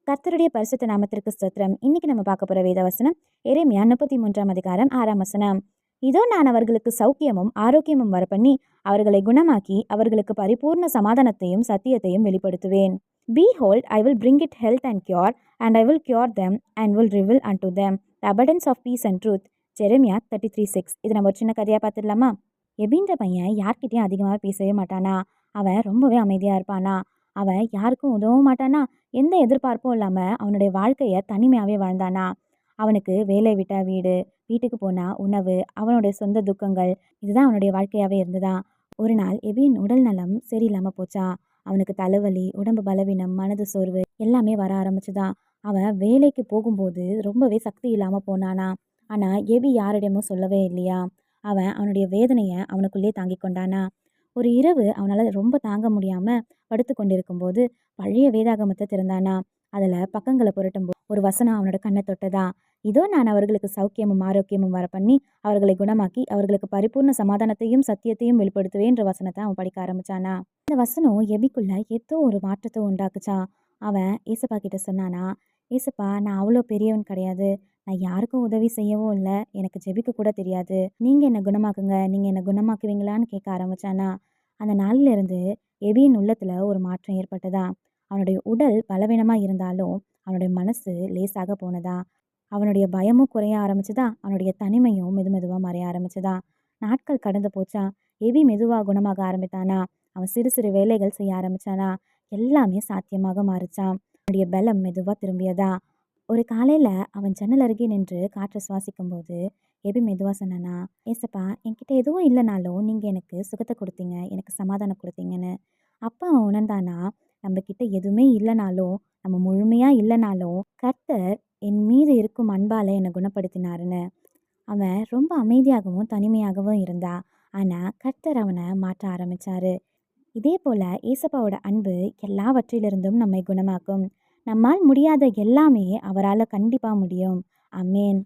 கர்த்தருடைய பரிசுத்த நாமத்திற்கு ஸ்தோத்திரம். இன்னைக்கு நம்ம பார்க்க போற வேத வசனம் எரேமியா 33ஆம் அதிகாரம் 6ஆம் வசனம். இதோ நான் அவர்களுக்கு சௌக்கியமும் ஆரோக்கியமும் வரப்பண்ணி அவர்களை குணமாக்கி அவர்களுக்கு பரிபூர்ண சமாதானத்தையும் சத்தியத்தையும் வெளிப்படுத்துவேன். Behold, I will bring it health and cure, and I will cure them and will reveal unto them the abundance of peace and truth. Jeremiah 33:6. இது நம்ம ஒரு சின்ன கதையா பார்த்துடலாமா? எபின்ற பையன் யார்கிட்டயும் அதிகமாக பேசவே மாட்டானா. அவன் ரொம்பவே அமைதியா இருப்பானா. அவன் யாருக்கும் உதவவும் மாட்டானா. எந்த எதிர்பார்ப்பும் இல்லாம அவனுடைய வாழ்க்கைய தனிமையாவே வாழ்ந்தானா. அவனுக்கு வேலை விட்டா வீடு, வீட்டுக்கு போனா உணவு, அவனுடைய சொந்த துக்கங்கள், இதுதான் அவனுடைய வாழ்க்கையாவே இருந்ததா. ஒரு நாள் எபியின் உடல் நலம் சரியில்லாம போச்சா. அவனுக்கு தலைவலி, உடம்பு பலவீனம், மனது சோர்வு எல்லாமே வர ஆரம்பிச்சுதா. அவன் வேலைக்கு போகும்போது ரொம்பவே சக்தி இல்லாம போனானா. ஆனா எபி யாரிடமும் சொல்லவே இல்லையா. அவன் அவனுடைய வேதனைய அவனுக்குள்ளே தாங்கிக் கொண்டானா. ஒரு இரவு அவனால ரொம்ப தாங்க முடியாம படுத்து கொண்டிருக்கும்போது பழைய வேதாகமத்தை திறந்தானா. அதுல பக்கங்களை புரட்டும்போது ஒரு வசனம் அவனோட கண்ணை தொட்டதா. இதோ நான் அவர்களுக்கு சௌக்கியமும் ஆரோக்கியமும் வர பண்ணி அவர்களை குணமாக்கி அவர்களுக்கு பரிபூர்ண சமாதானத்தையும் சத்தியத்தையும் வெளிப்படுத்துவேன்ற வசனத்தை அவன் படிக்க ஆரம்பிச்சானா. இந்த வசனம் எபிக்குள்ள ஏதோ ஒரு மாற்றத்தை உண்டாக்குச்சா. அவன் ஏசப்பா கிட்ட சொன்னானா, ஏசப்பா நான் அவ்வளோ பெரியவன் கிடையாது. நான் யாருக்கும் உதவி செய்யவும் இல்லை. எனக்கு ஜெபிக்க கூட தெரியாது. நீங்க என்ன குணமாக்குங்க, நீங்க என்ன குணமாக்குவீங்களான்னு கேட்க ஆரம்பிச்சானா. அந்த நாள்ல இருந்து எபியின் உள்ளத்துல ஒரு மாற்றம் ஏற்பட்டதா. அவனுடைய உடல் பலவீனமா இருந்தாலும் அவனுடைய மனசு லேசாக போனதா. அவனுடைய பயமும் குறைய ஆரம்பிச்சுதா. அவனுடைய தனிமையும் மெதுவா மறைய ஆரம்பிச்சுதா. நாட்கள் கடந்து போச்சா. எபி மெதுவா குணமாக ஆரம்பித்தானா. அவன் சிறு சிறு வேலைகள் செய்ய ஆரம்பிச்சானா. எல்லாமே சாத்தியமாக மாறுச்சான். அவனுடைய பலம் மெதுவா திரும்பியதா. ஒரு காலையில அவன் ஜன்னல் அருகே நின்று காற்றை சுவாசிக்கும் போது எபி மெதுவா சொன்னானா, ஏசப்பா என்கிட்ட எதுவும் இல்லைனாலும் நீங்க எனக்கு சுகத்தை கொடுத்தீங்க, எனக்கு சமாதானம் கொடுத்தீங்கன்னு. அப்ப அவன் உணர்ந்தானா, நம்ம கிட்ட எதுவுமே இல்லைனாலும், நம்ம முழுமையா இல்லைனாலும் கர்த்தர் என் மீது இருக்கும் அன்பால என்னை குணப்படுத்தினாருன்னு. அவன் ரொம்ப அமைதியாகவும் தனிமையாகவும் இருந்தா. ஆனா கர்த்தர் அவனை மாற்ற ஆரம்பிச்சாரு. இதே போல ஏசப்பாவோட அன்பு எல்லாவற்றிலிருந்தும் நம்மை குணமாக்கும். நம்மால் முடியாத எல்லாமே அவரால கண்டிப்பா முடியும். ஆமென்.